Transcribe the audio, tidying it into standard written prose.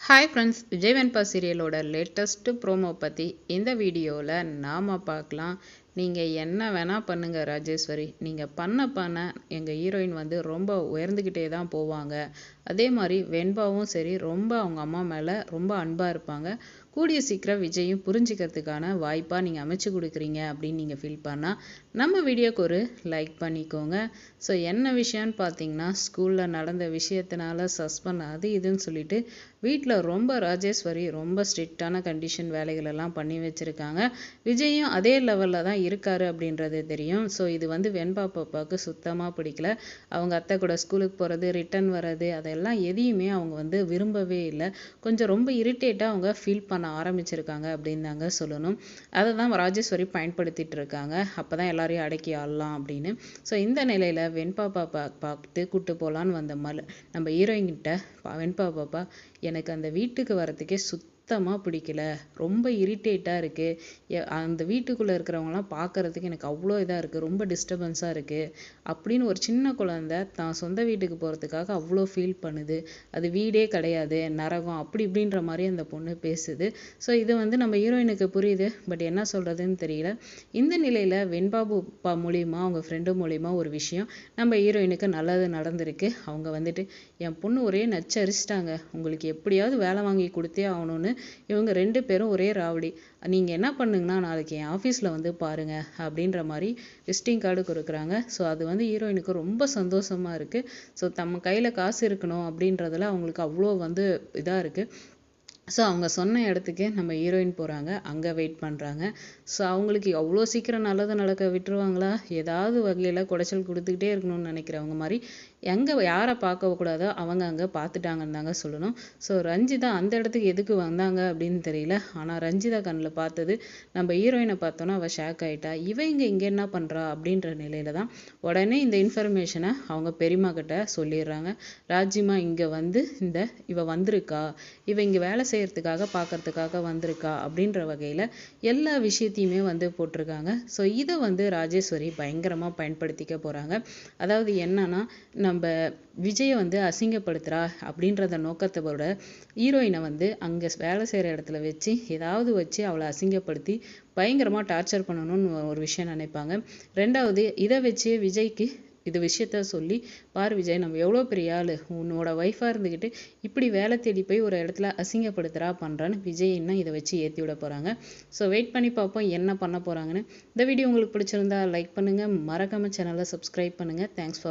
Hi friends, Vijay வெண்பா சீரியலோட latest promo பற்றி இந்த வீடியோவில் நாம் பார்க்கலாம். நீங்கள் என்ன வேணால் பண்ணுங்கள் ராஜேஸ்வரி, நீங்கள் பண்ண எங்கள் ஹீரோயின் வந்து ரொம்ப உயர்ந்துக்கிட்டே தான் போவாங்க. அதே மாதிரி வெண்பாவும் சரி, ரொம்ப அவங்க அம்மா மேலே ரொம்ப அன்பாக இருப்பாங்க. கூடிய சீக்கிரம் விஜயும் புரிஞ்சுக்கிறதுக்கான வாய்ப்பாக நீங்கள் அமைச்சு கொடுக்குறீங்க அப்படின்னு நீங்கள் ஃபீல் பண்ணால் நம்ம வீடியோக்கு ஒரு லைக் பண்ணிக்கோங்க. ஸோ என்ன விஷயம்னு பார்த்தீங்கன்னா, ஸ்கூலில் நடந்த விஷயத்தினால சஸ்பெண்ட் அது இதுன்னு சொல்லிட்டு வீட்டில் ரொம்ப ராஜேஸ்வரி ரொம்ப ஸ்ட்ரிக்டான கண்டிஷன் வேலைகளெல்லாம் பண்ணி வச்சுருக்காங்க. விஜயும் அதே லெவலில் தான் இருக்காரு அப்படின்றது தெரியும். ஸோ இது வந்து வெண்பா பாப்பாவுக்கு சுத்தமாக பிடிக்கல. அவங்க அத்தை கூட ஸ்கூலுக்கு போகிறது, ரிட்டன் வர்றது, அதெல்லாம் எதையுமே அவங்க வந்து விரும்பவே இல்லை. கொஞ்சம் ரொம்ப இரிட்டேட்டாக அவங்க ஃபீல் பண்ண ஆரம்பிச்சிருக்காங்க அப்படின்னு தாங்க சொல்லணும். அதை தான் ராஜேஸ்வரி பயன்படுத்திட்டு இருக்காங்க. அப்போ தான் எல்லாரையும் அடக்கி ஆளலாம் அப்படின்னு. ஸோ இந்த நிலையில் வெண்பா பாப்பா பார்த்து கூட்டு போகலான்னு வந்த நம்ம ஹீரோயின்கிட்ட வெண்பா பாப்பா, எனக்கு அந்த வீட்டுக்கு வரத்துக்கே சுத்தமாக பிடிக்கல, ரொம்ப இரிட்டேட்டாக இருக்குது, அந்த வீட்டுக்குள்ளே இருக்கிறவங்களாம் பார்க்குறதுக்கு எனக்கு அவ்வளோ இதாக இருக்குது, ரொம்ப டிஸ்டர்பன்ஸாக இருக்குது அப்படின்னு ஒரு சின்ன குழந்தை தான் சொந்த வீட்டுக்கு போகிறதுக்காக அவ்வளோ ஃபீல் பண்ணுது. அது வீடே கிடையாது, நரகம் அப்படி இப்படின்ற மாதிரி அந்த பொண்ணு பேசுது. ஸோ இது வந்து நம்ம ஹீரோயினுக்கு புரியுது, பட் என்ன சொல்கிறதுன்னு தெரியல. இந்த நிலையில் வெண்பாபு மூலியமாக அவங்க ஃப்ரெண்டு மூலியமா ஒரு விஷயம் நம்ம ஹீரோயினுக்கு நல்லது நடந்திருக்கு. அவங்க வந்துட்டு, என் பொண்ணு ஒரே நச்சரிச்சிட்டாங்க, உங்களுக்கு எப்படியாவது வேலை வாங்கி கொடுத்தே ஆகணும்னு இவங்க 2 பேரும் ஒரே ராவடி. நீங்கள் என்ன பண்ணுங்கன்னா, நாளைக்கு என் ஆஃபீஸில் வந்து பாருங்கள் அப்படின்ற மாதிரி விசிட்டிங் கார்டு கொடுக்குறாங்க. ஸோ அது வந்து ஹீரோயினுக்கு ரொம்ப சந்தோஷமாக இருக்குது. ஸோ நம்ம கையில் காசு இருக்கணும் அப்படின்றதுல அவங்களுக்கு அவ்வளோ வந்து இதாக இருக்குது. ஸோ அவங்க சொன்ன இடத்துக்கு நம்ம ஹீரோயின் போகிறாங்க, அங்கே வெயிட் பண்ணுறாங்க. ஸோ அவங்களுக்கு அவ்வளோ சீக்கிரம் நல்லது நடக்க விட்டுருவாங்களா? ஏதாவது வகையில் குடைச்சல் கொடுத்துக்கிட்டே இருக்கணும்னு நினைக்கிறவங்க மாதிரி எங்கே யாரை பார்க்கக்கூடாதோ அவங்க அங்கே பார்த்துட்டாங்கன்னு தாங்க சொல்லணும். ஸோ ரஞ்சிதா அந்த இடத்துக்கு எதுக்கு வந்தாங்க அப்படின்னு தெரியல. ஆனால் ரஞ்சிதா கண்ணில் பார்த்தது நம்ம ஹீரோயினை பார்த்தோன்னா அவள் ஷாக் ஆகிட்டா. இங்கே என்ன பண்ணுறா அப்படின்ற நிலையில தான் உடனே இந்த இன்ஃபர்மேஷனை அவங்க பெரியம்மா கிட்ட சொல்லிடுறாங்க. ராஜிமா இங்கே வந்து இவ வந்திருக்கா, இவ இங்கே வேலை செய்யறதுக்காக பார்க்கறதுக்காக வந்திருக்கா அப்படின்ற வகையில் எல்லா விஷயத்தையுமே வந்து போட்டிருக்காங்க. ஸோ இதை வந்து ராஜேஸ்வரி பயங்கரமாக பயன்படுத்திக்க போகிறாங்க. அதாவது என்னன்னா, நம்ம விஜயை வந்து அசிங்கப்படுத்துறா அப்படின்றத நோக்கத்தோட ஹீரோயினை வந்து அங்கே வேலை செய்கிற இடத்துல வச்சு ஏதாவது வச்சு அவளை அசிங்கப்படுத்தி பயங்கரமாக டார்ச்சர் பண்ணணும்னு ஒரு விஷயம் நினைப்பாங்க. ரெண்டாவது, இதை வச்சு விஜய்க்கு இது விஷயத்த சொல்லி, பாரு விஜய், நம்ம எவ்வளோ பெரிய ஆள், உன்னோட ஒய்ஃபாக இருந்துக்கிட்டு இப்படி வேலை தேடி போய் ஒரு இடத்துல அசிங்கப்படுத்துறா பண்ணுறான்னு விஜய்னா இதை வச்சு ஏற்றி விட போகிறாங்க. ஸோ வெயிட் பண்ணி பார்ப்போம் என்ன பண்ண போகிறாங்கன்னு. இந்த வீடியோ உங்களுக்கு பிடிச்சிருந்தா லைக் பண்ணுங்கள், மறக்காம சேனலை சப்ஸ்கிரைப் பண்ணுங்கள். Thanks for